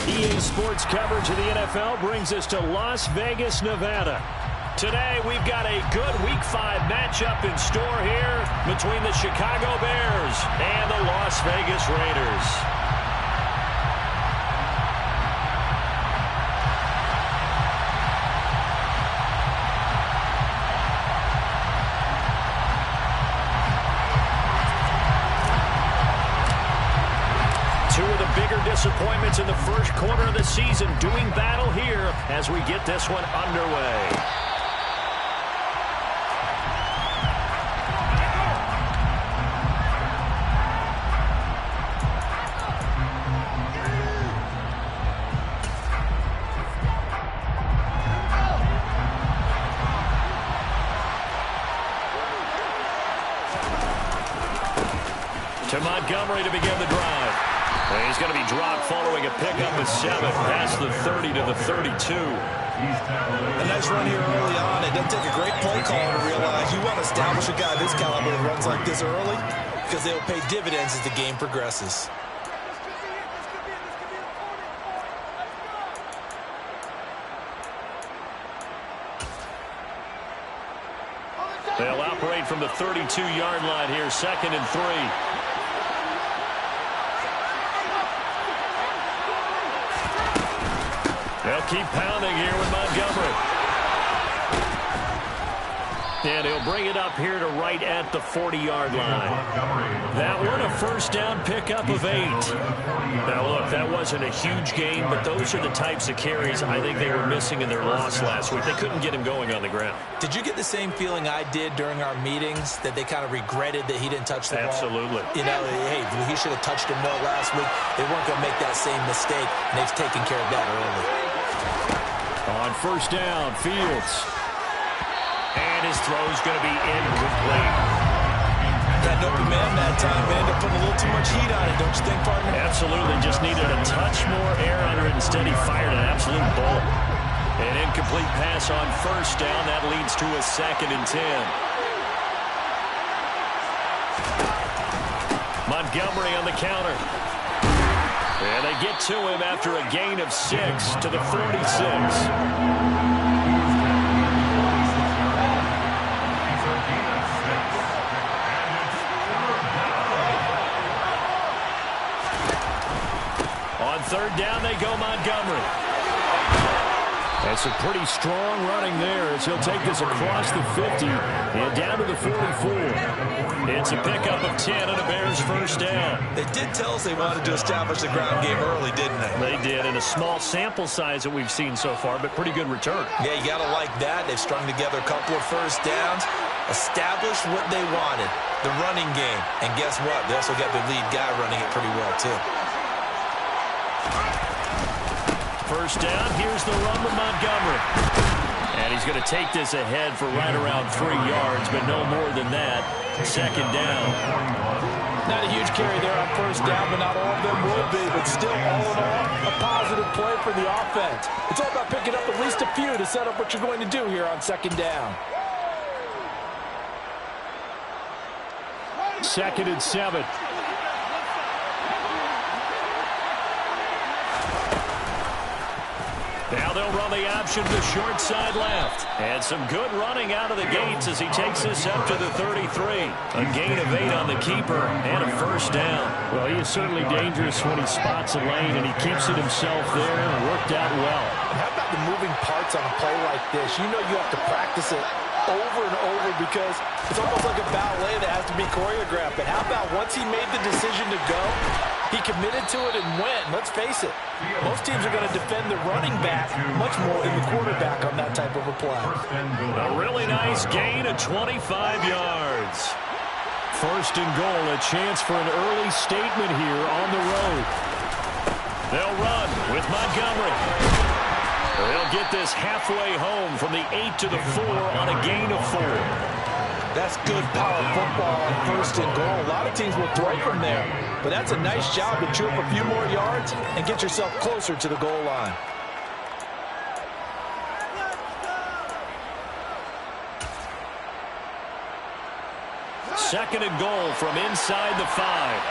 EA Sports coverage of the NFL brings us to Las Vegas, Nevada. Today, we've got a good Week 5 matchup in store here between the Chicago Bears and the Las Vegas Raiders. Two of the bigger disappointments in the first quarter of the season doing battle here as we get this one underway. To Montgomery to begin the drive. And he's going to be dropped following a pickup of 7 past the 30 to the 32. A nice run here early on. It doesn't take a great play caller to realize you want to establish a guy this caliber that runs like this early because they'll pay dividends as the game progresses. They'll operate from the 32-yard line here, 2nd and 3. They'll keep pounding here with Montgomery. And he'll bring it up here to right at the 40-yard line. That one a first down pickup of 8. Now, look, that wasn't a huge gain, but those are the types of carries I think they were missing in their loss last week. They couldn't get him going on the ground. Did you get the same feeling I did during our meetings, that they kind of regretted that he didn't touch the ball? Absolutely. You know, hey, he should have touched him more last week. They weren't going to make that same mistake, and they've taken care of that early. On first down, Fields. And his throw's going to be incomplete. That open man that time ended up putting a little too much heat on it, don't you think, partner? Absolutely. Just needed a touch more air under it. Instead, he fired an absolute bullet. An incomplete pass on first down. That leads to a 2nd and 10. Montgomery on the counter. And they get to him after a gain of 6 to the 46. On third down, they go Montgomery. That's a pretty strong running there as he'll take this across the 50 and down to the 44. It's a pickup of 10 and a Bears first down. They did tell us they wanted to establish the ground game early, didn't they? They did, in a small sample size that we've seen so far, but pretty good return. Yeah, you got to like that. They've strung together a couple of first downs, established what they wanted, the running game. And guess what? They also got the lead guy running it pretty well, too. First down, here's the run with Montgomery. And he's going to take this ahead for right around 3 yards, but no more than that. 2nd down. Not a huge carry there on first down, but not all of them will be. But still, all in all, a positive play for the offense. It's all about picking up at least a few to set up what you're going to do here on 2nd down. 2nd and 7. Now they'll run the option to short side left. And some good running out of the gates as he takes this up to the 33. A gain of 8 on the keeper and a first down. Well, he is certainly dangerous when he spots a lane, and he keeps it himself there and worked out well. And how about the moving parts on a play like this? You know you have to practice it over and over because it's almost like a ballet that has to be choreographed. But how about once he made the decision to go, he committed to it and went. Let's face it, most teams are going to defend the running back much more than the quarterback on that type of a play. A really nice gain of 25 yards. 1st and goal, a chance for an early statement here on the road. They'll run with Montgomery. They'll get this halfway home from the 8 to the 4 on a gain of 4. That's good power football on 1st and goal. A lot of teams will throw from there, but that's a nice job to chew up a few more yards and get yourself closer to the goal line. Second and goal from inside the 5.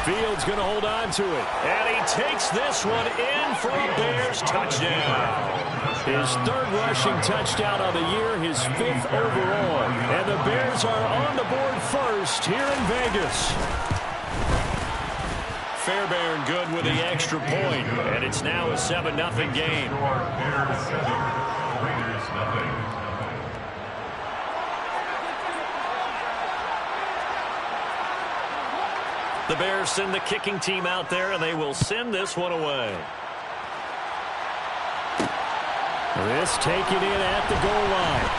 Fields going to hold on to it. And he takes this one in for a Bears touchdown. His third rushing touchdown of the year, his fifth overall. And the Bears are on the board first here in Vegas. Fairbairn good with the extra point. And it's now a 7-0 game. The Bears send the kicking team out there, and they will send this one away. This taken in at the goal line.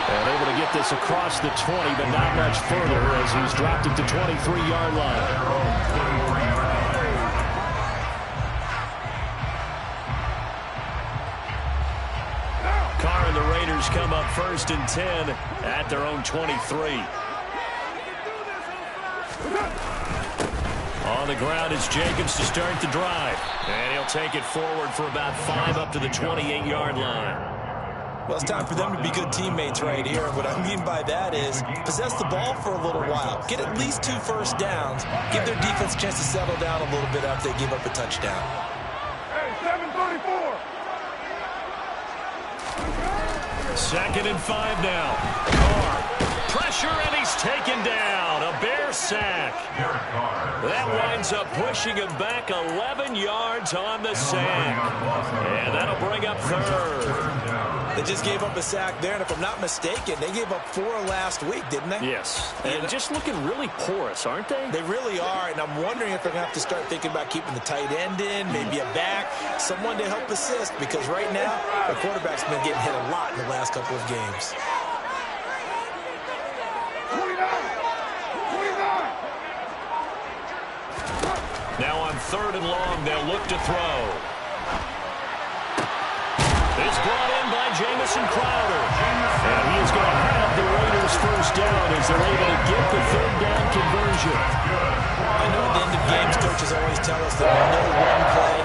And able to get this across the 20, but not much further as he's dropped it to 23-yard line. Carr and the Raiders come up 1st and 10 at their own 23. On the ground is Jacobs to start the drive. And he'll take it forward for about 5 up to the 28-yard line. Well, it's time for them to be good teammates right here. What I mean by that is possess the ball for a little while. Get at least 2 first downs. Give their defense a chance to settle down a little bit after they give up a touchdown. Hey, 734. 2nd and 5 now. Carr. Pressure, and he's taken down. A Bear sack. That winds up pushing him back 11 yards on the sack. And that'll bring up 3rd. They just gave up a sack there, and if I'm not mistaken, they gave up 4 last week, didn't they? Yes. And just looking really porous, aren't they? They really are, and I'm wondering if they're going to have to start thinking about keeping the tight end in, maybe a back, someone to help assist, because right now, the quarterback's been getting hit a lot in the last couple of games. 29. Now on 3rd and long, they'll look to throw. It's brought in by Jamison Crowder. And he is going to have the Raiders first down as they're able to get the 3rd down conversion. I know at the end of games, coaches always tell us that no one play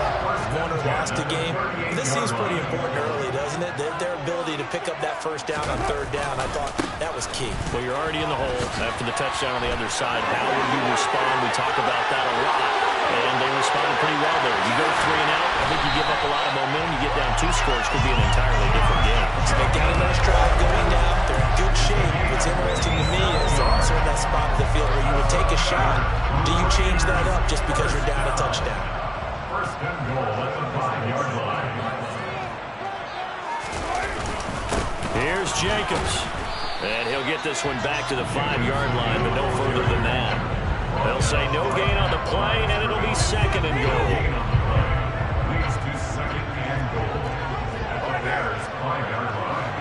won or lost a game. This seems pretty important early, doesn't it? Their ability to pick up that first down on 3rd down, I thought that was key. Well, you're already in the hole after the touchdown on the other side. How will you respond? We talk about that a lot. And they responded pretty well there. You go 3 and out, I think you give up a lot of momentum. You get down 2 scores, could be an entirely different game. So they got a nice drive going now. They're in good shape. What's interesting to me is they're also in that spot of the field where you would take a shot. Do you change that up just because you're down a touchdown? 1st and goal at the 5-yard line. Here's Jacobs. And he'll get this one back to the 5-yard line, but no further than that. They'll say no gain on the play, and it'll be 2nd and goal. Leads to 2nd and goal at the Bears' 5-yard line.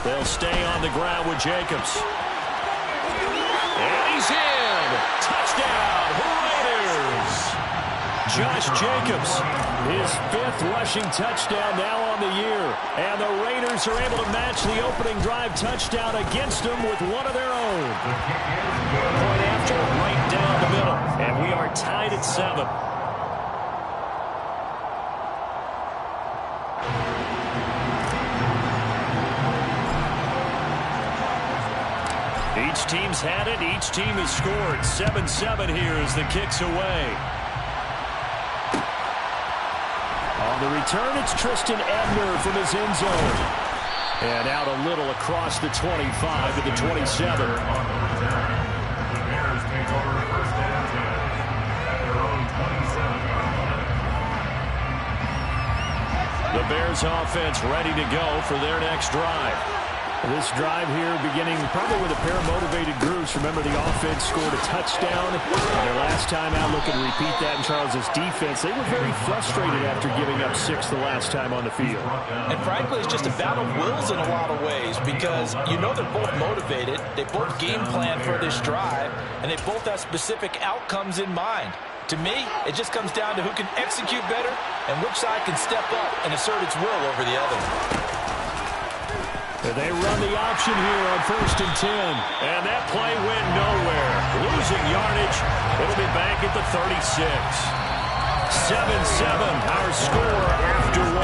They'll stay on the ground with Jacobs. And he's in. Touchdown, Raiders. Josh Jacobs, his 5th rushing touchdown now on the year. And the Raiders are able to match the opening drive touchdown against them with one of their own. Point after, right down the middle. And we are tied at 7. Each team's had it. Each team has scored. 7-7 here as the kick's away. On the return, it's Tristan Ebner from his end zone. And out a little across the 25 to the 27. The Bears take over 1st and 10 at their own 27. The Bears offense ready to go for their next drive. This drive here beginning probably with a pair of motivated groups. Remember, the offense scored a touchdown. Their last time out, looking to repeat that in Charles's defense. They were very frustrated after giving up 6 the last time on the field. And frankly, it's just a battle of wills in a lot of ways because you know they're both motivated. They both game plan for this drive, and they both have specific outcomes in mind. To me, it just comes down to who can execute better and which side can step up and assert its will over the other. They run the option here on 1st and 10. And that play went nowhere. Losing yardage. It'll be back at the 36. 7-7, our score after 1.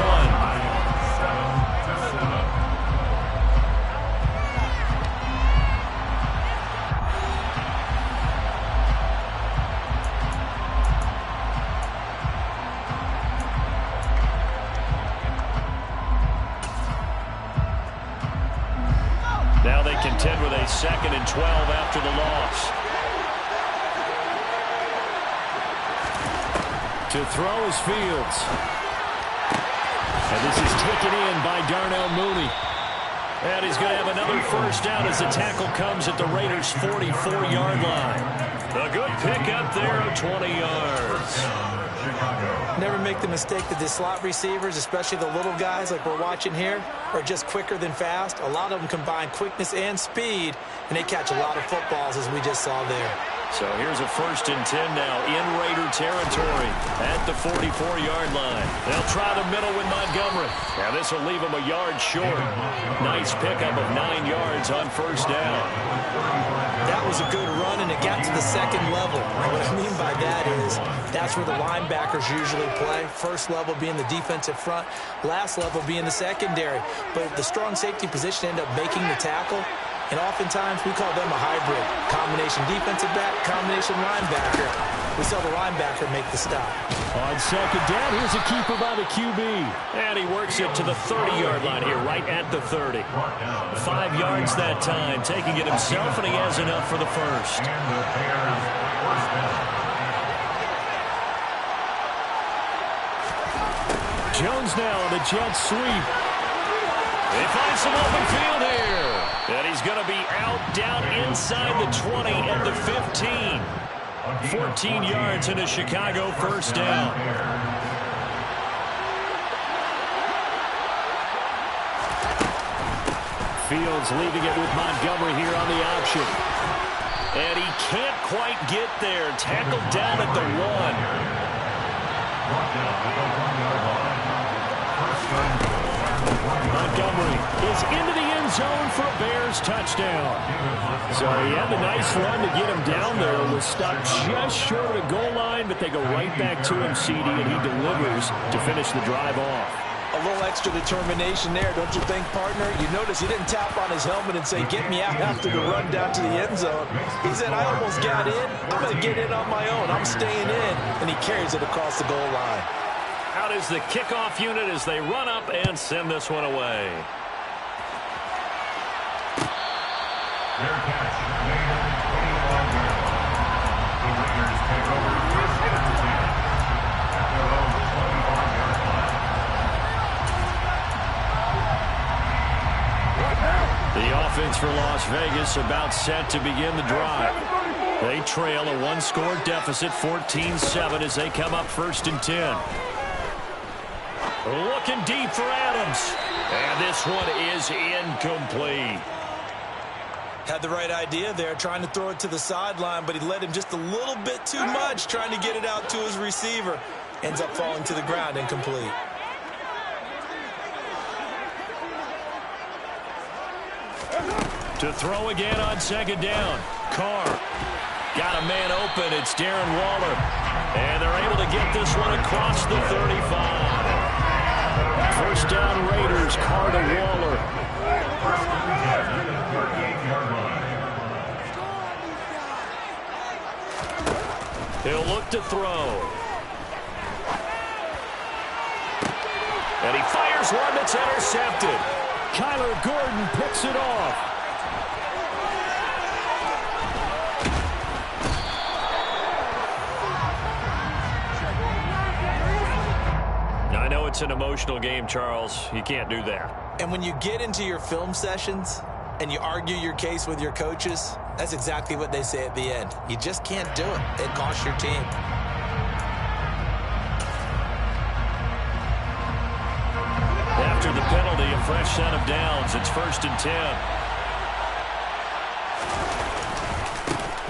play 2nd and 12 after the loss. To throw is Fields. And this is taken in by Darnell Mooney. And he's going to have another first down as the tackle comes at the Raiders' 44-yard line. A good pickup there of 20 yards. Never make the mistake that the slot receivers, especially the little guys like we're watching here, are just quicker than fast. A lot of them combine quickness and speed, and they catch a lot of footballs, as we just saw there. So here's a 1st and 10 now in Raider territory at the 44-yard line. They'll try the middle with Montgomery. Now this will leave them a yard short. Nice pickup of 9 yards on 1st down. That was a good run, and it got to the 2nd level. What I mean by that is that's where the linebackers usually play. 1st level being the defensive front, last level being the secondary. But the strong safety position ended up making the tackle. And oftentimes, we call them a hybrid. Combination defensive back, combination linebacker. We saw the linebacker make the stop. On 2nd down, here's a keeper by the QB. And he works it to the 30-yard line here, right at the 30. 5 yards that time, taking it himself, and he has enough for the first. Jones now on the jet sweep. They find some open field here. And he's going to be out down inside the 20 at the 15. 14 yards and a Chicago first down. Fields leaving it with Montgomery here on the option. And he can't quite get there. Tackled down at the 1. Montgomery is into the end zone for a Bears touchdown. So he had the nice run to get him down there. Was stopped just short of the goal line, but they go right back to him, CD, and he delivers to finish the drive off. A little extra determination there, don't you think, partner? You notice he didn't tap on his helmet and say, get me out after the run down to the end zone. He said, I almost got in. I'm going to get in on my own. I'm staying in. And he carries it across the goal line. Out is the kickoff unit as they run up and send this one away. Their catch made at the 25-yard line. The Raiders take over 1st and 10 at their own 25-yard line. The offense for Las Vegas about set to begin the drive. They trail a 1-score deficit, 14-7, as they come up 1st and 10. Looking deep for Adams. And this one is incomplete. Had the right idea there, trying to throw it to the sideline, but he led him just a little bit too much, trying to get it out to his receiver. Ends up falling to the ground, incomplete. To throw again on 2nd down. Carr got a man open. It's Darren Waller. And they're able to get this one across the 35. First down Raiders, Carr to Waller. 38-yard line. He'll look to throw. And he fires one that's intercepted. Kyler Gordon picks it off. I know it's an emotional game, Charles. You can't do that. And when you get into your film sessions and you argue your case with your coaches, that's exactly what they say at the end. You just can't do it. It costs your team. After the penalty, a fresh set of downs. It's 1st and 10.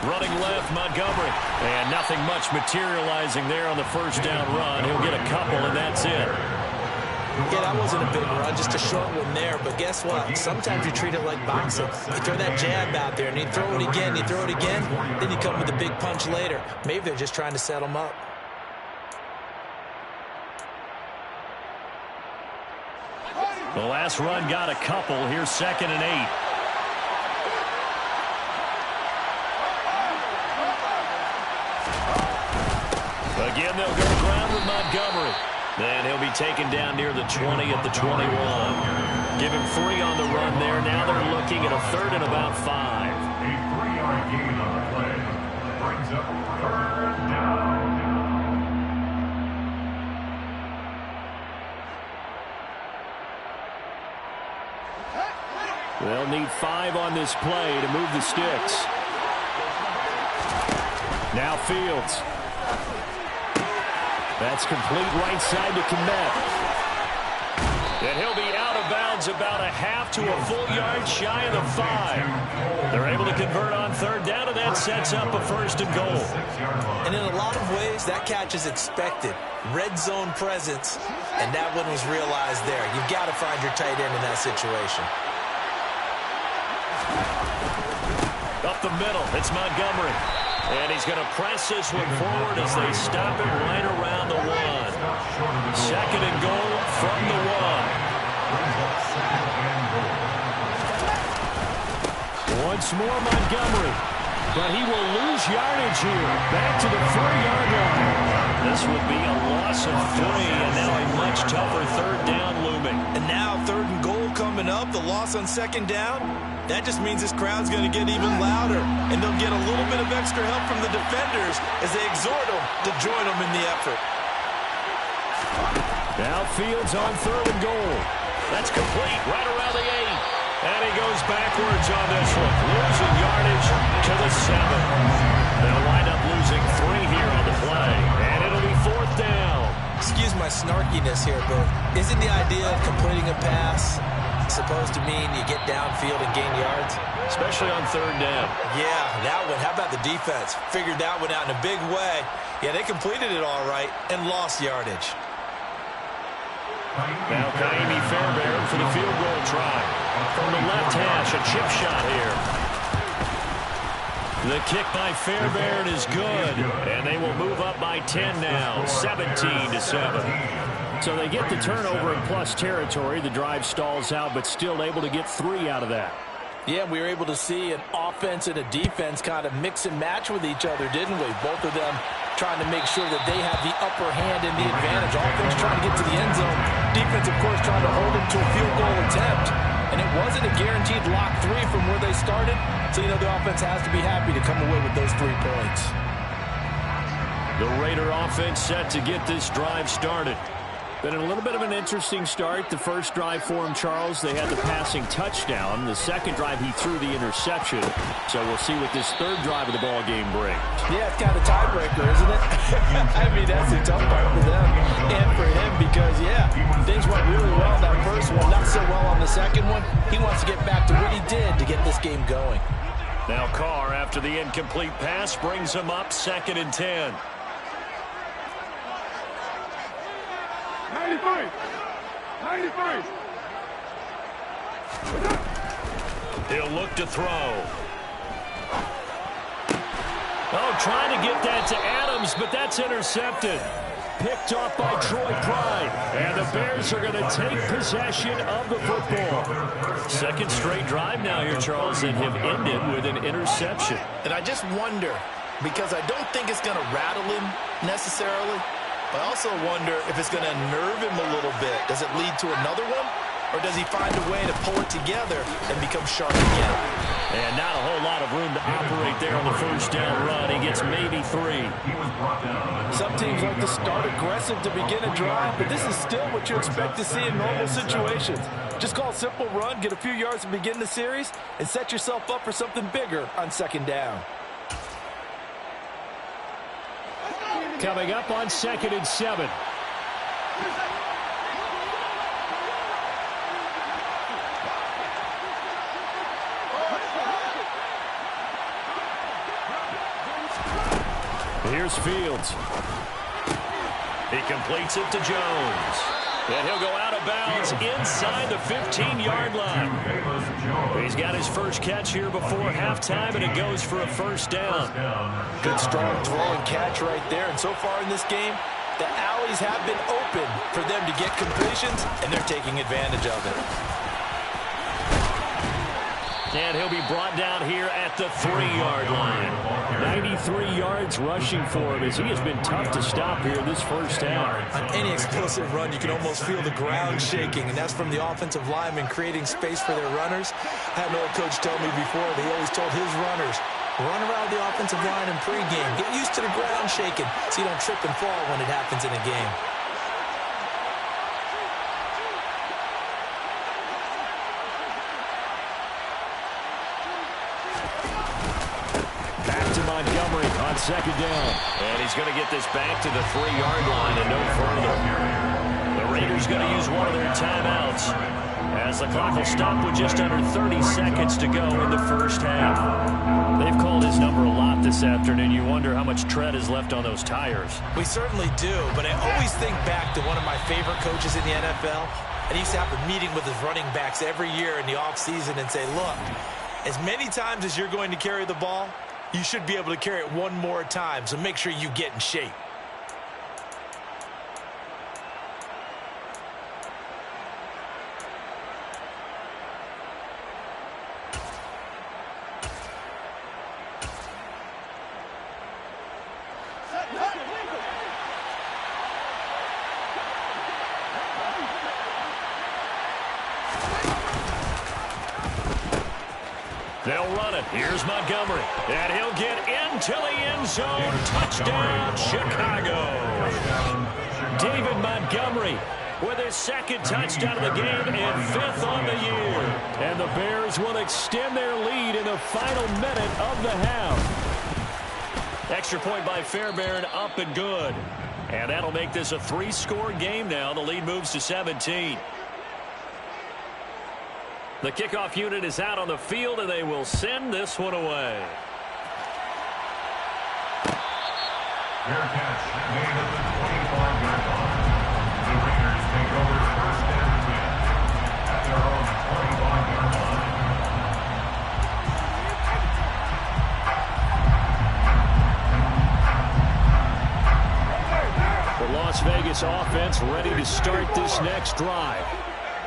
Running left, Montgomery. And nothing much materializing there on the first down run. He'll get a couple, and that's it. Yeah, that wasn't a big run, just a short one there. But guess what? Sometimes you treat it like boxing. You throw that jab out there, and you throw it again, you throw it again, then you come with a big punch later. Maybe they're just trying to set them up. The last run got a couple. Here's 2nd and 8. Again, they'll go ground with Montgomery. Then he'll be taken down near the 20 at the 21. Give him 3 on the run there. Now they're looking at a 3rd and about 5. A 3-yard gain on the play brings up 3rd down. They'll need 5 on this play to move the sticks. Now Fields. That's complete right side to Kmet. And he'll be out of bounds about a half to a full yard shy of the 5. They're able to convert on 3rd down, and that sets up a 1st and goal. And in a lot of ways, that catch is expected. Red zone presence, and that one was realized there. You've got to find your tight end in that situation. Up the middle, it's Montgomery. And he's going to press this one forward as they stop it right around the 1. 2nd and goal from the 1. Once more Montgomery. But he will lose yardage here. Back to the 4-yard line. This would be a loss of 3, and now a much tougher 3rd down looming. And now 3rd and goal coming up. The loss on 2nd down. That just means this crowd's going to get even louder, and they'll get a little bit of extra help from the defenders as they exhort them to join them in the effort. Now Fields on 3rd and goal. That's complete right around the 8. And he goes backwards on this one, losing yardage to the 7. They'll wind up losing 3 here on the play, and it'll be 4th down. Excuse my snarkiness here, but isn't the idea of completing a pass supposed to mean you get downfield and gain yards? Especially on 3rd down. Yeah, that one. How about the defense? Figured that one out in a big way. Yeah, they completed it all right and lost yardage. Now Kaimi Fairbairn for the field goal try. From the left hash, a chip shot here. The kick by Fairbairn is good, and they will move up by 10 now, 17-7. So they get the turnover in plus territory. The drive stalls out, but still able to get 3 out of that. Yeah, we were able to see an offense and a defense kind of mix and match with each other, didn't we? Both of them trying to make sure that they have the upper hand and the advantage. Offense trying to get to the end zone. Defense, of course, trying to hold them to a field goal attempt. And it wasn't a guaranteed lock 3 from where they started. So, you know, the offense has to be happy to come away with those 3 points. The Raider offense set to get this drive started. Been a little bit of an interesting start. The first drive for him, Charles, they had the passing touchdown. The second drive, he threw the interception. So we'll see what this 3rd drive of the ball game brings. Yeah, it's kind of a tiebreaker, isn't it? I mean, that's the tough part for them and for him because, yeah, things went really well in that first one, not so well on the second one. He wants to get back to what he did to get this game going. Now Carr, after the incomplete pass, brings him up 2nd and 10. 93. He'll look to throw. Oh, trying to get that to Adams, but that's intercepted. Picked off by Troy Pride. And the Bears are going to take possession of the football. 2nd straight drive now here, Charles, that have ended with an interception. And I just wonder, because I don't think it's going to rattle him necessarily, but I also wonder if it's going to nerve him a little bit. Does it lead to another one? Or does he find a way to pull it together and become sharp again? And not a whole lot of room to operate there on the 1st down run. He gets maybe 3. Some teams like to start aggressive to begin a drive, but this is still what you expect to see in normal situations. Just call a simple run, get a few yards to begin the series, and set yourself up for something bigger on 2nd down. Coming up on 2nd and 7. Here's Fields. He completes it to Jones. And he'll go out of bounds inside the 15-yard line. He's got his first catch here before halftime, and it goes for a 1st down. Good, strong throw and catch right there. And so far in this game, the alleys have been open for them to get completions, and they're taking advantage of it. And he'll be brought down here at the 3-yard line. 93 yards rushing for him as he has been tough to stop here this first half. On any explosive run, you can almost feel the ground shaking, and that's from the offensive linemen creating space for their runners. I had an old coach tell me before that he always told his runners, run around the offensive line in pregame. Get used to the ground shaking so you don't trip and fall when it happens in a game. Montgomery on second down. And he's going to get this back to the 3-yard line and no further. The Raiders going to use one of their timeouts as the clock will stop with just under 30 seconds to go in the first half. They've called his number a lot this afternoon. You wonder how much tread is left on those tires. We certainly do, but I always think back to one of my favorite coaches in the NFL. And he used to have a meeting with his running backs every year in the offseason and say, look, as many times as you're going to carry the ball, you should be able to carry it one more time, so make sure you get in shape. They'll run it. Here's Montgomery. And he'll get into the end zone. Touchdown, Chicago. David Montgomery with his second touchdown of the game and 5th on the year. And the Bears will extend their lead in the final minute of the half. Extra point by Fairbairn, up and good. And that'll make this a 3-score game now. The lead moves to 17. The kickoff unit is out on the field, and they will send this one away. Fair catch made at the 25-yard line. The Raiders take over first and 10 at their own 25-yard line. The Las Vegas offense ready to start this next drive.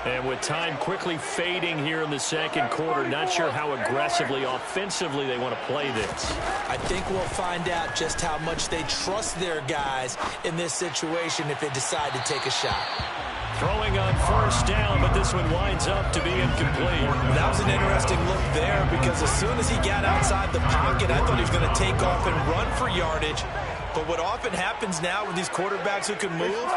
And with time quickly fading here in the second quarter, not sure how aggressively, offensively they want to play this. I think we'll find out just how much they trust their guys in this situation if they decide to take a shot. Throwing on first down, but this one winds up to be incomplete. That was an interesting look there because as soon as he got outside the pocket, I thought he was going to take off and run for yardage. But what often happens now with these quarterbacks who can move,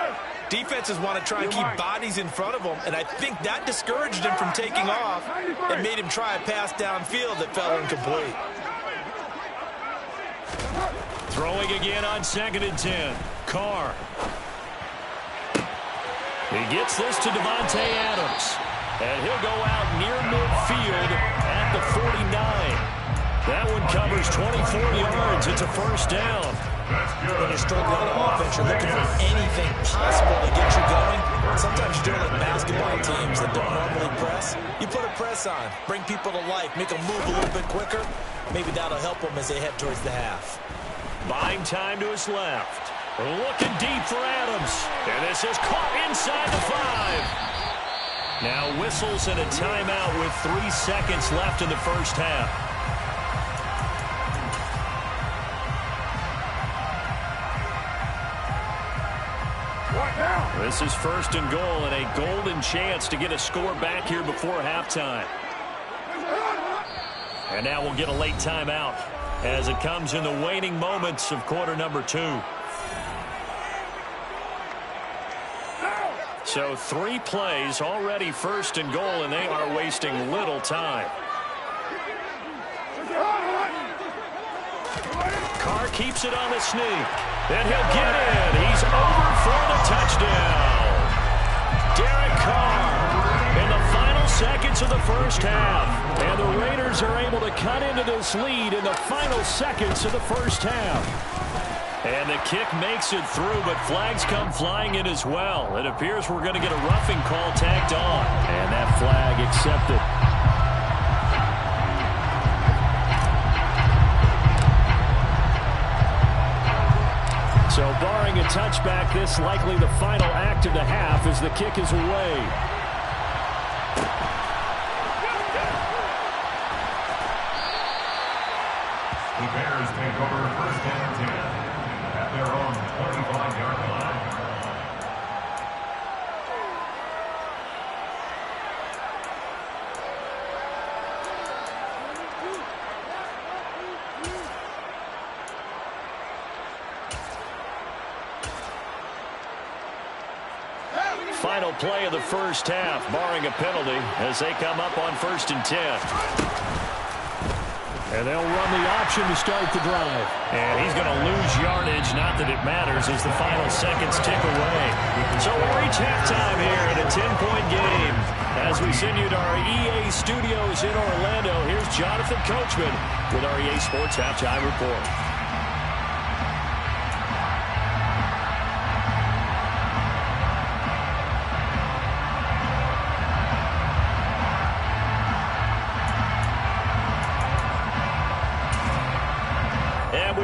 defenses want to try and keep bodies in front of them, and I think that discouraged him from taking off and made him try a pass downfield that fell incomplete. Throwing again on 2nd and 10. Carr. He gets this to Davante Adams, and he'll go out near midfield at the 49. That one covers 24 yards. It's a first down. When you're struggling on offense, you're looking for anything possible to get you going. Sometimes you're doing like basketball teams that don't normally press. You put a press on, bring people to life, make them move a little bit quicker. Maybe that'll help them as they head towards the half. Buying time to his left. Looking deep for Adams. And this is caught inside the 5. Now whistles and a timeout with 3 seconds left in the first half. This is 1st and goal and a golden chance to get a score back here before halftime. And now we'll get a late timeout as it comes in the waning moments of quarter number 2. So 3 plays, already 1st and goal, and they are wasting little time. Carr keeps it on the sneak. And he'll get in. He's over for the touchdown. Derek Carr in the final seconds of the first half. And the Raiders are able to cut into this lead in the final seconds of the first half. And the kick makes it through, but flags come flying in as well. It appears we're going to get a roughing call tacked on. And that flag accepted. So barring a touchback, this likely the final act of the half as the kick is away. Final play of the first half, barring a penalty, as they come up on 1st and 10. And they'll run the option to start the drive. And he's going to lose yardage, not that it matters, as the final seconds tick away. So we reach halftime here in a 10-point game. As we send you to our EA studios in Orlando, here's Jonathan Coachman with our EA Sports Halftime Report.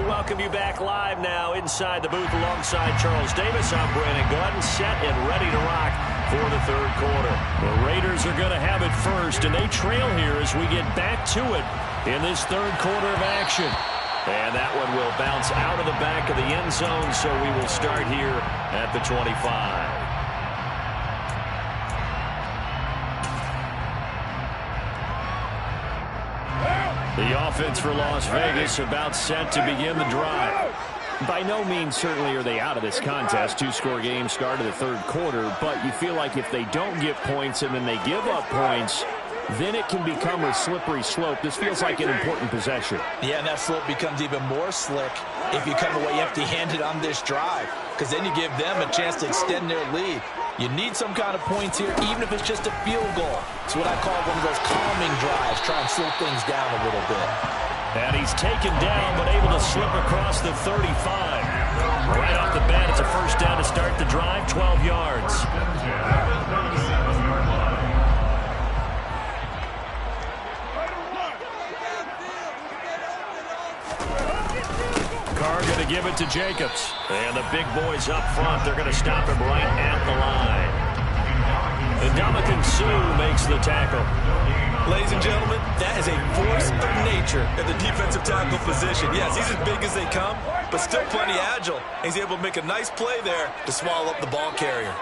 Welcome you back live now inside the booth alongside Charles Davis. I'm Brandon Gordon, set and ready to rock for the third quarter. The Raiders are going to have it first, and they trail here as we get back to it in this third quarter of action. And that one will bounce out of the back of the end zone, so we will start here at the 25. The offense for Las Vegas about set to begin the drive. By no means certainly are they out of this contest. Two-score game started the third quarter, but you feel like if they don't get points and then they give up points, then it can become a slippery slope. This feels like an important possession. Yeah, and that slope becomes even more slick if you come away empty-handed on this drive, because then you give them a chance to extend their lead. You need some kind of points here, even if it's just a field goal. It's what I call one of those calming drives, try and slow things down a little bit. And he's taken down, but able to slip across the 35. Right off the bat, it's a first down to start the drive, 12 yards. Carr going to give it to Jacobs. And the big boys up front, they're going to stop him right at the line. And Ndamukong Suh makes the tackle. Ladies and gentlemen, that is a force of nature at the defensive tackle position. Yes, he's as big as they come, but still plenty agile. He's able to make a nice play there to swallow up the ball carrier.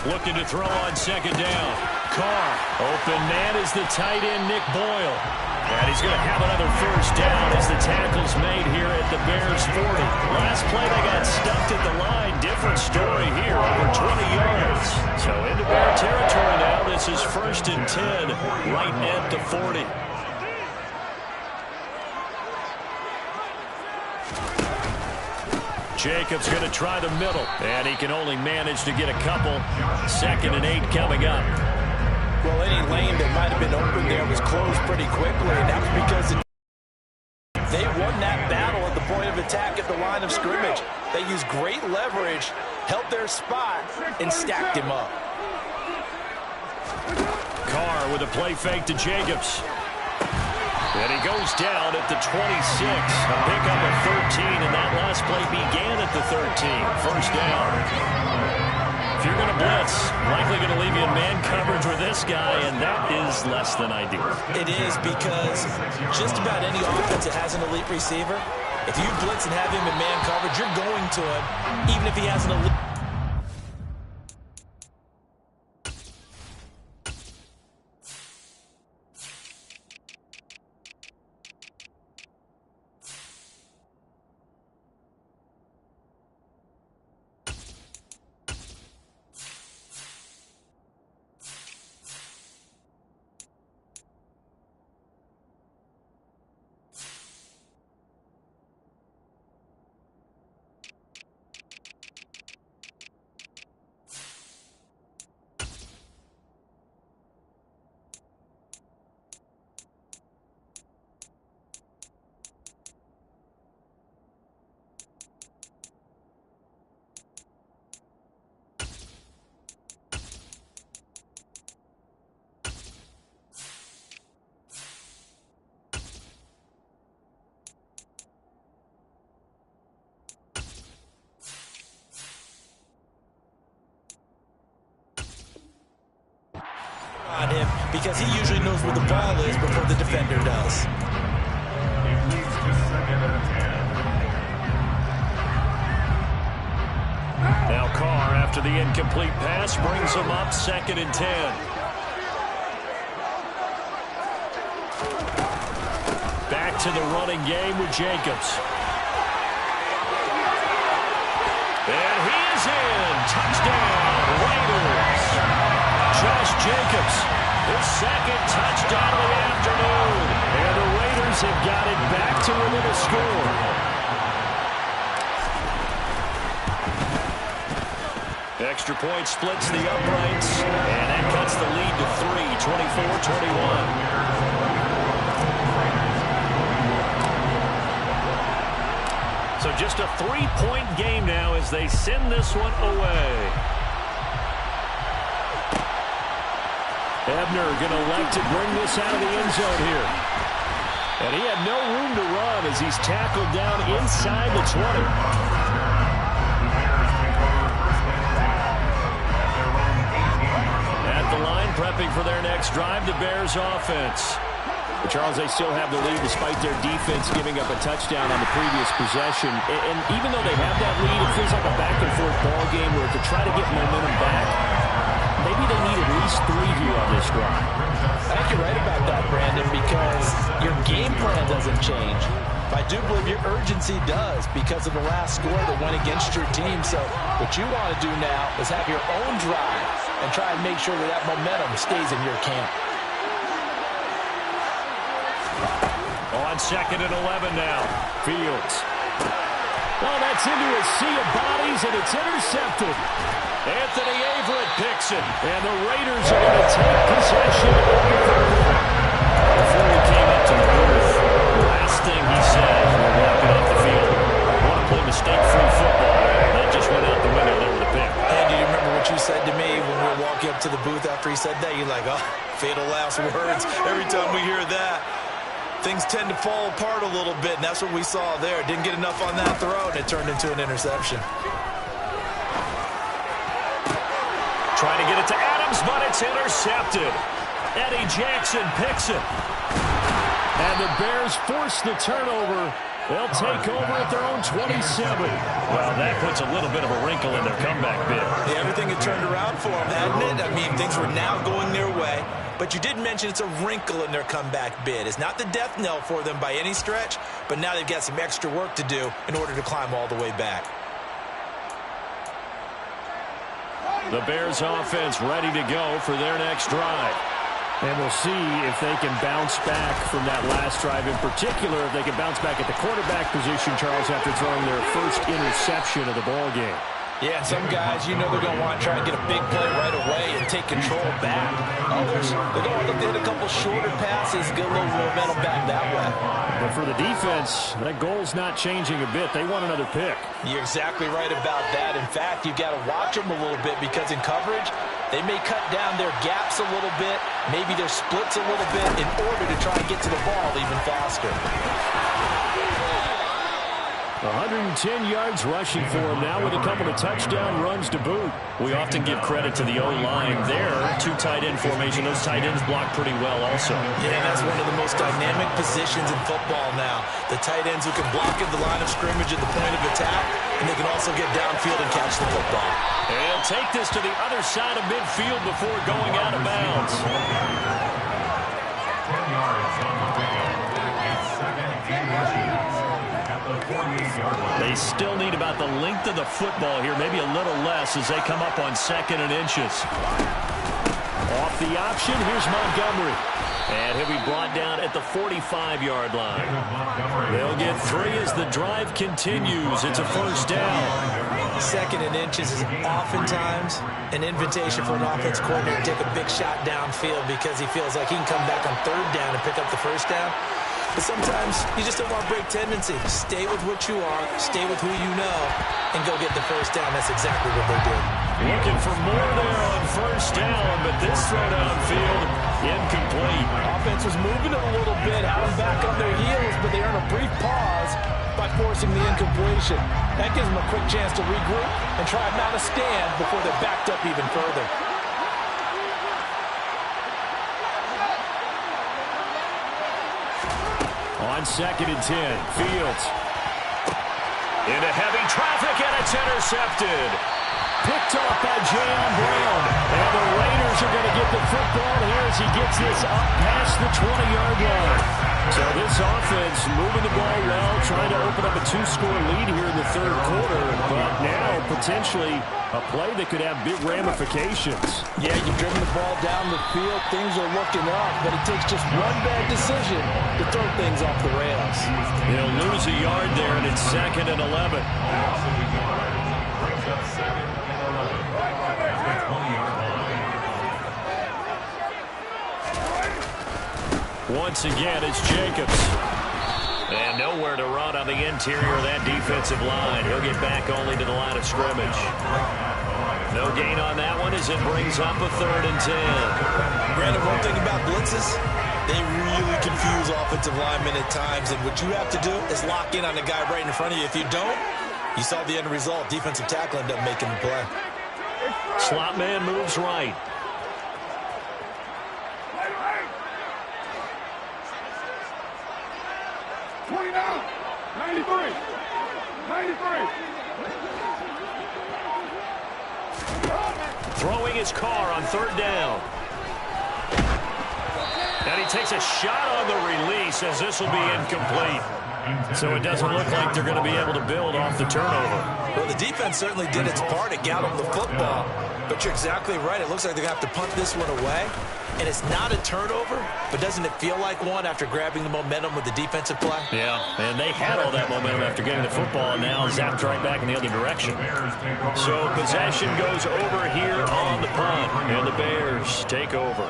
Looking to throw on second down. Carr, open man is the tight end, Nick Boyle. And he's going to have another first down as the tackle's made here at the Bears 40. Last play they got stuffed at the line. Different story here, over 20 yards. So into Bear territory now. This is 1st and 10, right at the 40. Jacobs going to try the middle, and he can only manage to get a couple. 2nd and 8 coming up. Well, any lane that might have been open there was closed pretty quickly, and that's because they won that battle at the point of attack at the line of scrimmage. They used great leverage, held their spot, and stacked him up. Carr with a play fake to Jacobs. And he goes down at the 26. A pickup of 13, and that last play began at the 13. First down. If you're going to blitz, likely going to leave you in man coverage with this guy, and that is less than ideal. It is, because just about any offense that has an elite receiver, if you blitz and have him in man coverage, you're going to him, even if he has an elite. On him, because he usually knows where the ball is before the defender does. Now Carr, after the incomplete pass, brings him up 2nd and 10. Back to the running game with Jacobs. And he is in. Jacobs, his second touchdown of the afternoon. And the Raiders have got it back to within a score. Extra point splits the uprights, and that cuts the lead to 3, 24-21. So just a 3-point game now as they send this one away. Ebner going to elect to bring this out of the end zone here. And he had no room to run as he's tackled down inside the 20. Prepping for their next drive, the Bears offense. But Charles, they still have the lead despite their defense giving up a touchdown on the previous possession. And even though they have that lead, it feels like a back-and-forth ball game where to try to get momentum back, maybe they need at least 3 here on this drive. I think you're right about that, Brandon, because your game plan doesn't change. I do believe your urgency does because of the last score that went against your team. So what you want to do now is have your own drive and try and make sure that that momentum stays in your camp. On 2nd and 11 now. Fields. Oh, that's into a sea of bodies, and it's intercepted. Anthony Averett picks it, and the Raiders are going to take possession of the football. Before he came up to the booth, the last thing he said when walking off the field, I want to play mistake-free football. That just went out the window there with a pick. And do you remember what you said to me when we were walking up to the booth after he said that? You're like, oh, fatal last words. Every time we hear that, things tend to fall apart a little bit, and that's what we saw there. Didn't get enough on that throw, and it turned into an interception. Trying to get it to Adams, but it's intercepted. Eddie Jackson picks it. And the Bears force the turnover. They'll take over at their own 27. Well, that puts a little bit of a wrinkle in their comeback bid. Yeah, everything had turned around for them, hadn't it? I mean, things were now going their way. But you did mention it's a wrinkle in their comeback bid. It's not the death knell for them by any stretch, but now they've got some extra work to do in order to climb all the way back. The Bears offense ready to go for their next drive. And we'll see if they can bounce back from that last drive. In particular, if they can bounce back at the quarterback position, Charles, after throwing their first interception of the ball game. Yeah, and some guys, you know they're going to want to try and get a big play right away and take control back. Others, they're going to look to hit a couple shorter passes, get a little momentum back that way. But for the defense, that goal's not changing a bit. They want another pick. You're exactly right about that. In fact, you've got to watch them a little bit because in coverage, they may cut down their gaps a little bit, maybe their splits a little bit in order to try and get to the ball even faster. 110 yards rushing for him now with a couple of touchdown runs to boot. We often give credit to the O-line there. 2 tight end formation. Those tight ends block pretty well also. Yeah, that's one of the most dynamic positions in football now. The tight ends who can block at the line of scrimmage at the point of attack, and they can also get downfield and catch the football. And he'll take this to the other side of midfield before going out of bounds. 10 yards on the way. It's 2nd and rushing. They still need about the length of the football here, maybe a little less as they come up on 2nd and inches. Off the option, here's Montgomery. And he'll be brought down at the 45-yard line. They'll get 3 as the drive continues. It's a first down. 2nd and inches is oftentimes an invitation for an offense coordinator to take a big shot downfield because he feels like he can come back on 3rd down and pick up the first down. But sometimes you just don't want to break tendency. Stay with what you are, stay with who you know, and go get the first down. That's exactly what they did. Looking for more there on first down, but this throw downfield incomplete. Offense was moving it a little bit, had them back on their heels, but they earn a brief pause by forcing the incompletion. That gives them a quick chance to regroup and try and mount a stand before they're backed up even further. On 2nd and 10, Fields. Into heavy traffic, and it's intercepted. Picked off by Jayon Brown. And the Raiders are going to get the football here as he gets this up past the 20-yard line. So this offense moving the ball well, trying to open up a 2-score lead here in the 3rd quarter. But now potentially A play that could have big ramifications. Yeah, you've driven the ball down the field. Things are looking up, but it takes just one bad decision to throw things off the rails. They'll lose a yard there, and it's 2nd and 11. Brings up 2nd and 11. At the 20-yard line. Once again, it's Jacobs. And nowhere to run on the interior of that defensive line. He'll get back only to the line of scrimmage. No gain on that one as it brings up a 3rd and 10. Brandon, one thing about blitzes, they really confuse offensive linemen at times, and what you have to do is lock in on the guy right in front of you. If you don't, you saw the end result. Defensive tackle ended up making the play. Slot man moves right. Throwing his car on 3rd down. And he takes a shot on the release as this will be incomplete. So it doesn't look like they're going to be able to build off the turnover. Well, the defense certainly did its part to get them the football. But you're exactly right. It looks like they're going to have to punt this one away. And it's not a turnover, but doesn't it feel like one after grabbing the momentum with the defensive play? Yeah, and they had all that momentum after getting the football, and now zapped right back in the other direction. So possession goes over here on the punt, and the Bears take over.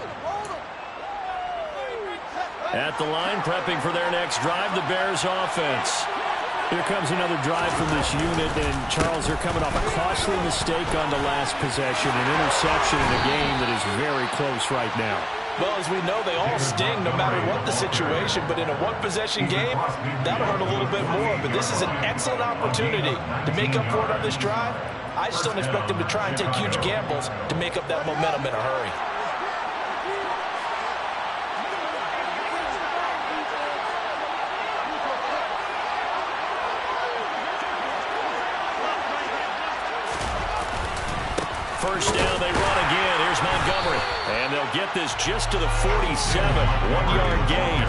At the line, prepping for their next drive, the Bears offense. Here comes another drive from this unit, and Charles, they're coming off a costly mistake on the last possession, an interception in a game that is very close right now. Well, as we know, they all sting no matter what the situation, but in a one-possession game, that'll hurt a little bit more. But this is an excellent opportunity to make up for it on this drive. I just don't expect them to try and take huge gambles to make up that momentum in a hurry. First down, they run again. Here's Montgomery. And they'll get this just to the 47. 1-yard gain.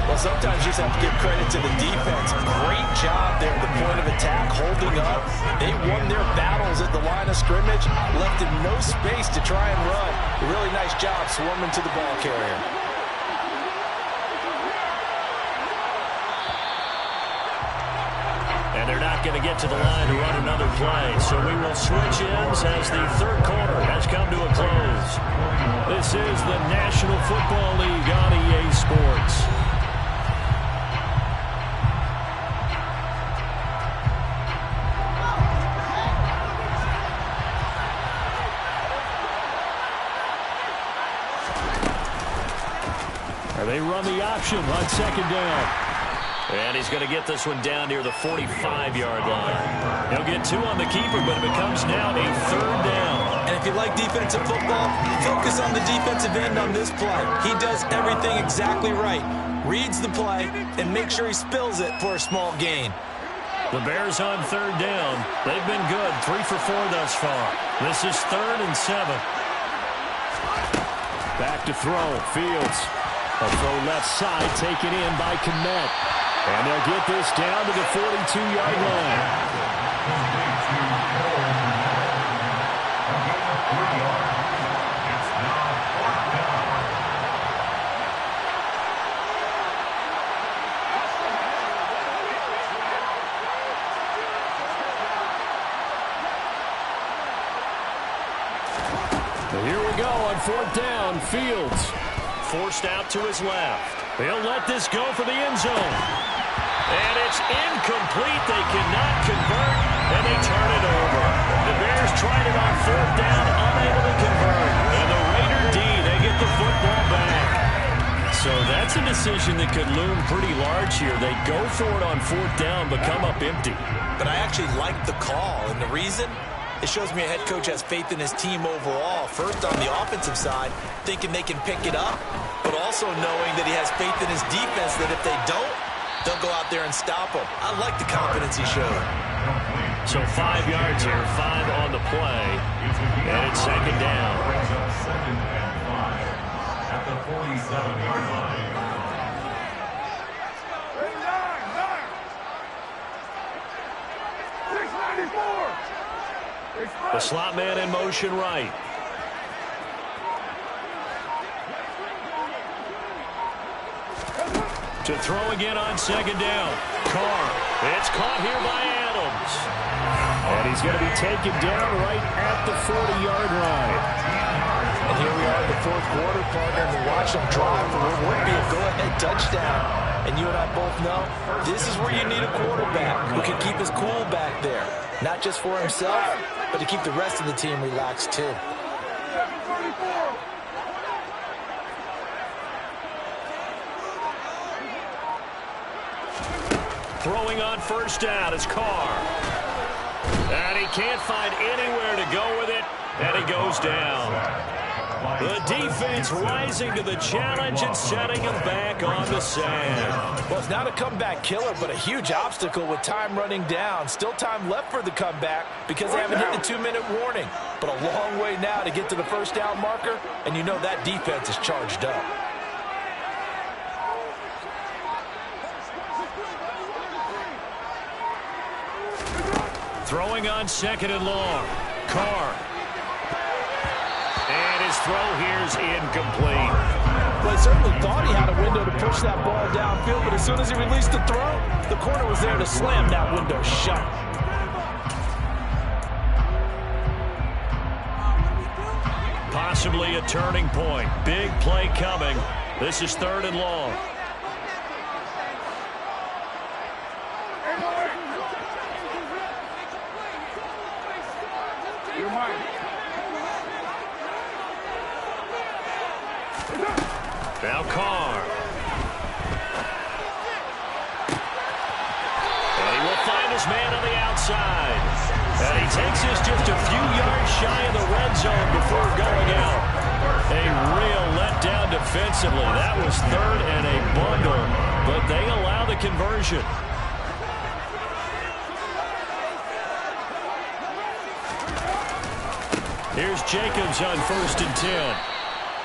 Well, sometimes you just have to give credit to the defense. Great job there at the point of attack, holding up. They won their battles at the line of scrimmage, left them no space to try and run. A really nice job swarming to the ball carrier. And they're not going to get to the line to run another play. So we will switch ends as the 3rd quarter has come to a close. This is the National Football League on EA Sports. They run the option on 2nd down. And he's going to get this one down near the 45-yard line. He'll get 2 on the keeper, but it becomes now a 3rd down. And if you like defensive football, focus on the defensive end on this play. He does everything exactly right. Reads the play and makes sure he spills it for a small gain. The Bears on 3rd down. They've been good, 3 for 4 thus far. This is 3rd and 7. Back to throw, Fields. A throw left side taken in by Kmet. And they'll get this down to the 42-yard line. Here we go on 4th down. Fields forced out to his left. They'll let this go for the end zone. And it's incomplete. They cannot convert, and they turn it over. The Bears tried it on 4th down, unable to convert. And the Raider D, they get the football back. So that's a decision that could loom pretty large here. They go for it on 4th down, but come up empty. But I actually like the call, and the reason? It shows me a head coach has faith in his team overall. First, on the offensive side, thinking they can pick it up, but also knowing that he has faith in his defense that if they don't, they'll go out there and stop him. I like the confidence he showed. So 5 yards here, 5 on the play, and it's 2nd down. Second and 5 at the 47-yard line. The slot man in motion right. To throw again on second down. Carr. It's caught here by Adams. And he's going to be taken down right at the 40-yard line. And here we are in the fourth quarter, partner, and we watch them drive for what would be a go-ahead touchdown. And you and I both know this is where you need a quarterback who can keep his cool back there. Not just for himself, but to keep the rest of the team relaxed too. Throwing on first down is Carr. And he can't find anywhere to go with it, and he goes down. The defense rising to the challenge and setting him back on the sand. Well, it's not a comeback killer, but a huge obstacle with time running down. Still time left for the comeback because they haven't hit the 2-minute warning. But a long way now to get to the first down marker, and you know that defense is charged up. Throwing on second and long. Carr. And his throw here's incomplete. Well, he certainly thought he had a window to push that ball downfield, but as soon as he released the throw, the corner was there to slam that window shut. Possibly a turning point. Big play coming. This is third and long. Now Carr. And he will find his man on the outside. And he takes this just a few yards shy of the red zone before going out. A real letdown defensively. That was third and a bundle, but they allow the conversion. Here's Jacobs on first and 10.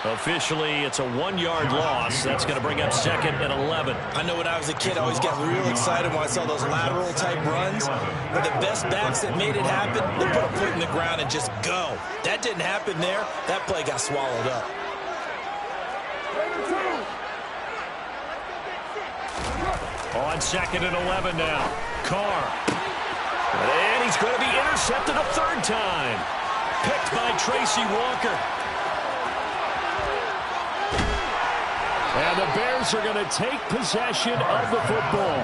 Officially, it's a 1-yard loss. That's going to bring up second and 11. I know when I was a kid, I always got real excited when I saw those lateral-type runs. But the best backs that made it happen, they put a foot in the ground and just go. That didn't happen there. That play got swallowed up. On second and 11 now. Carr. And he's going to be intercepted a third time. Picked by Tracy Walker. And the Bears are going to take possession of the football.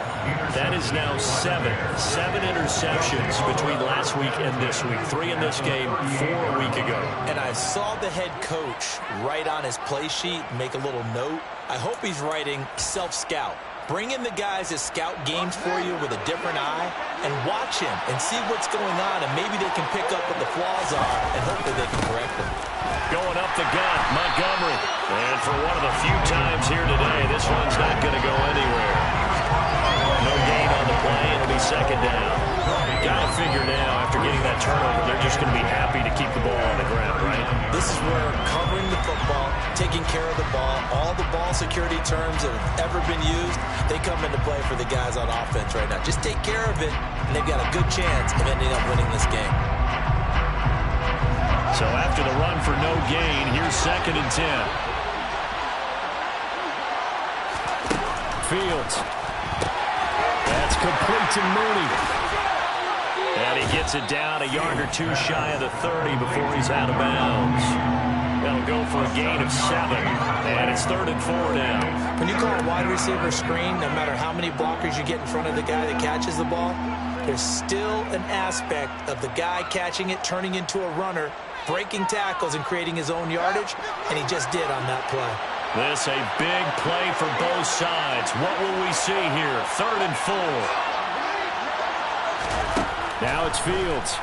That is now seven interceptions between last week and this week. 3 in this game, 4 a week ago. And I saw the head coach write on his play sheet, make a little note. I hope he's writing self-scout. Bring in the guys that scout games for you with a different eye and watch him and see what's going on, and maybe they can pick up what the flaws are, and hopefully they can correct them. Going up the gut, Montgomery. And for one of the few times here today, this one's not going to go anywhere. No gain on the play, and it'll be second down. Got to figure now, after getting that turnover, they're just going to be happy to keep the ball on the ground, right? This is where covering the football, taking care of the ball, all the ball security terms that have ever been used, they come into play for the guys on offense right now. Just take care of it, and they've got a good chance of ending up winning this game. So after the run for no gain, here's second and 10. Fields. That's complete to Mooney. And he gets it down a yard or two shy of the 30 before he's out of bounds. That'll go for a gain of 7. And it's third and 4 now. When you call a wide receiver screen, no matter how many blockers you get in front of the guy that catches the ball, there's still an aspect of the guy catching it, turning into a runner, breaking tackles and creating his own yardage, and he just did on that play. This a big play for both sides. What will we see here? Third and 4. Now it's Fields.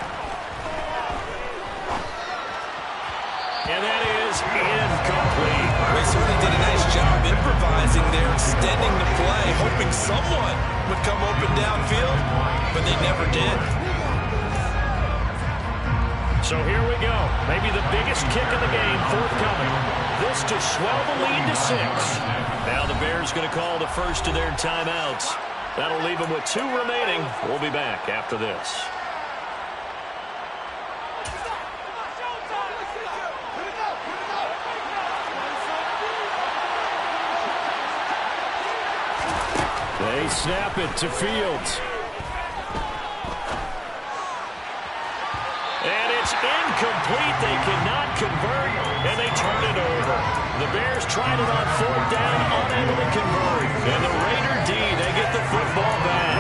And that is incomplete. They certainly did a nice job improvising there, extending the play, hoping someone would come open downfield, but they never did. So here we go. Maybe the biggest kick of the game forthcoming. This to swell the lead to 6. Now the Bears going to call the first of their timeouts. That'll leave them with 2 remaining. We'll be back after this. they snap it to Fields. And it's incomplete. They cannot convert, and they turn it over. The Bears tried it on 4th down, unable to convert. And the Raider D, they get the football back.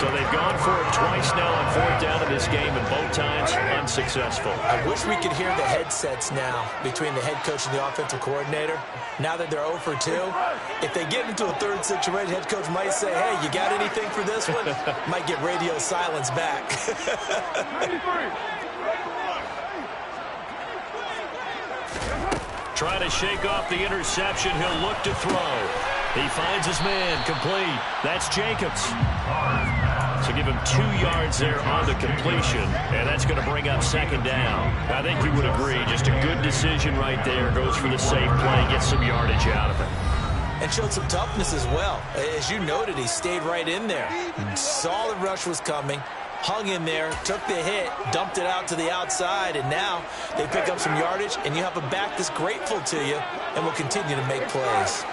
So they've gone for it twice now on 4th down in this game, and both times unsuccessful. I wish we could hear the headsets now between the head coach and the offensive coordinator. Now that they're 0 for 2, if they get into a third situation, head coach might say, hey, you got anything for this one? Might get radio silence back. Trying to shake off the interception. He'll look to throw. He finds his man, complete. That's Jacobs. So give him 2 yards there on the completion, and that's going to bring up 2nd down. I think you would agree, just a good decision right there. Goes for the safe play, gets some yardage out of it. And showed some toughness as well. As you noted, he stayed right in there. Saw the rush was coming, hung in there, took the hit, dumped it out to the outside, and now they pick up some yardage, and you have a back that's grateful to you and will continue to make plays.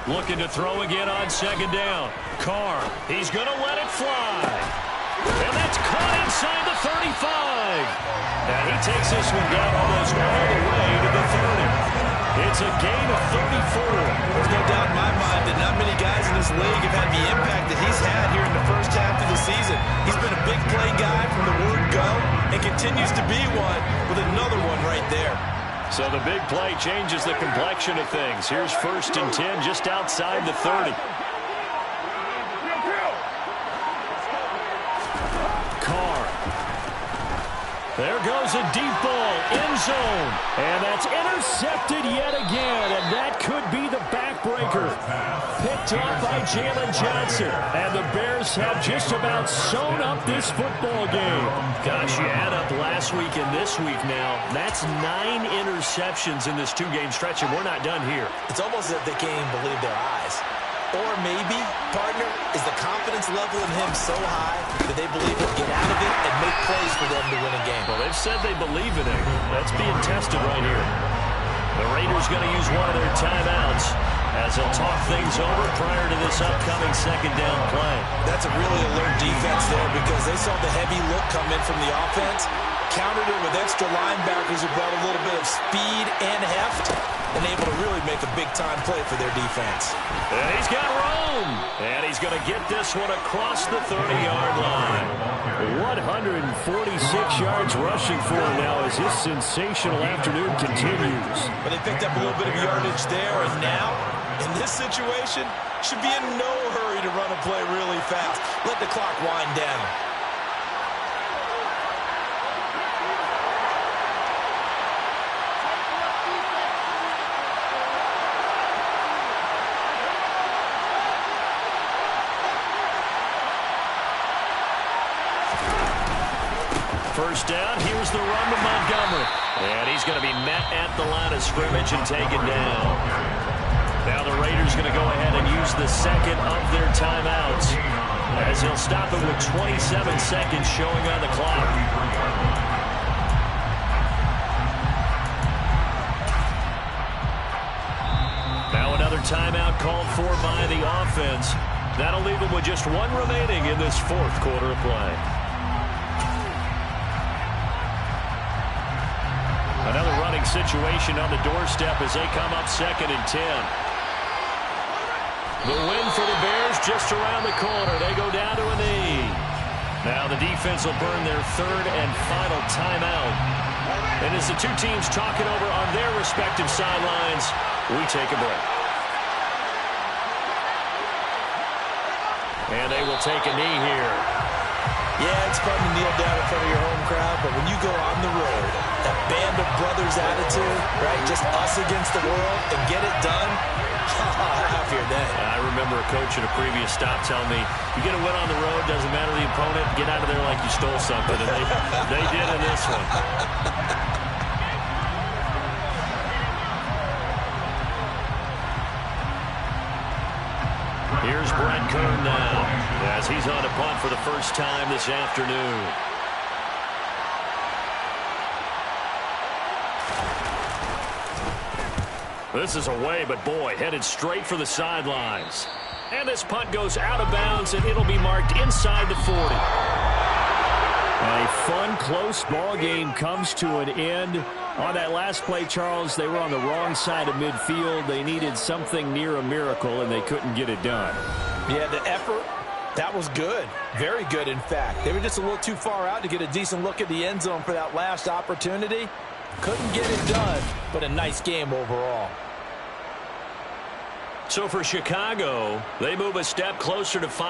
Looking to throw again on 2nd down. Carr, he's going to let it fly. And that's caught inside the 35. And he takes this one down almost all the way to the 30. It's a gain of 34. There's no doubt in my mind that not many guys in this league have had the impact that he's had here in the first half of the season. He's been a big play guy from the word go and continues to be one with another one right there. So the big play changes the complexion of things. Here's 1st and 10 just outside the 30. Carr. There goes a deep ball, end zone. And that's intercepted yet again. And that could be the backbreaker. Picked up by Jalen Johnson. And the Bears have just about sewn up this football game. Gosh, you add up last week and this week now. That's 9 interceptions in this 2-game stretch, and we're not done here. It's almost as if they can't even believe their eyes. Or maybe, partner, is the confidence level in him so high that they believe he'll get out of it and make plays for them to win a game. Well, they've said they believe in him. That's being tested right here. The Raiders going to use one of their timeouts as they'll talk things over prior to this upcoming 2nd down play. That's a really alert defense there because they saw the heavy look come in from the offense, countered it with extra linebackers who brought a little bit of speed and heft, and able to really make a big-time play for their defense. And he's got room. And he's going to get this one across the 30-yard line. 146 yards rushing for him now as his sensational afternoon continues. But they picked up a little bit of yardage there, and now, in this situation, should be in no hurry to run a play really fast. Let the clock wind down. First down, here's the run to Montgomery. And he's going to be met at the line of scrimmage and taken down. Now the Raiders going to go ahead and use the 2nd of their timeouts as he'll stop it with 27 seconds showing on the clock. Now another timeout called for by the offense. That'll leave them with just 1 remaining in this 4th quarter of play. Another running situation on the doorstep as they come up 2nd and 10. The win for the Bears just around the corner. They go down to a knee. Now the defense will burn their 3rd and final timeout. And as the two teams talk it over on their respective sidelines, we take a break. And they will take a knee here. Yeah, it's fun to kneel down in front of your home crowd, but when you go on the road, that band of brothers attitude, right, just us against the world, and get it done, happier than. I remember a coach at a previous stop telling me, you get a win on the road, doesn't matter the opponent, get out of there like you stole something, and they did in this one. Here's Brent Kern now as he's on a punt for the first time this afternoon. This is away, but boy, headed straight for the sidelines. And this punt goes out of bounds, and it'll be marked inside the 40. And a fun, close ball game comes to an end. On that last play, Charles, they were on the wrong side of midfield. They needed something near a miracle, and they couldn't get it done. Yeah, the effort, that was good. Very good, in fact. They were just a little too far out to get a decent look at the end zone for that last opportunity. Couldn't get it done, but a nice game overall. So for Chicago, they move a step closer to 5.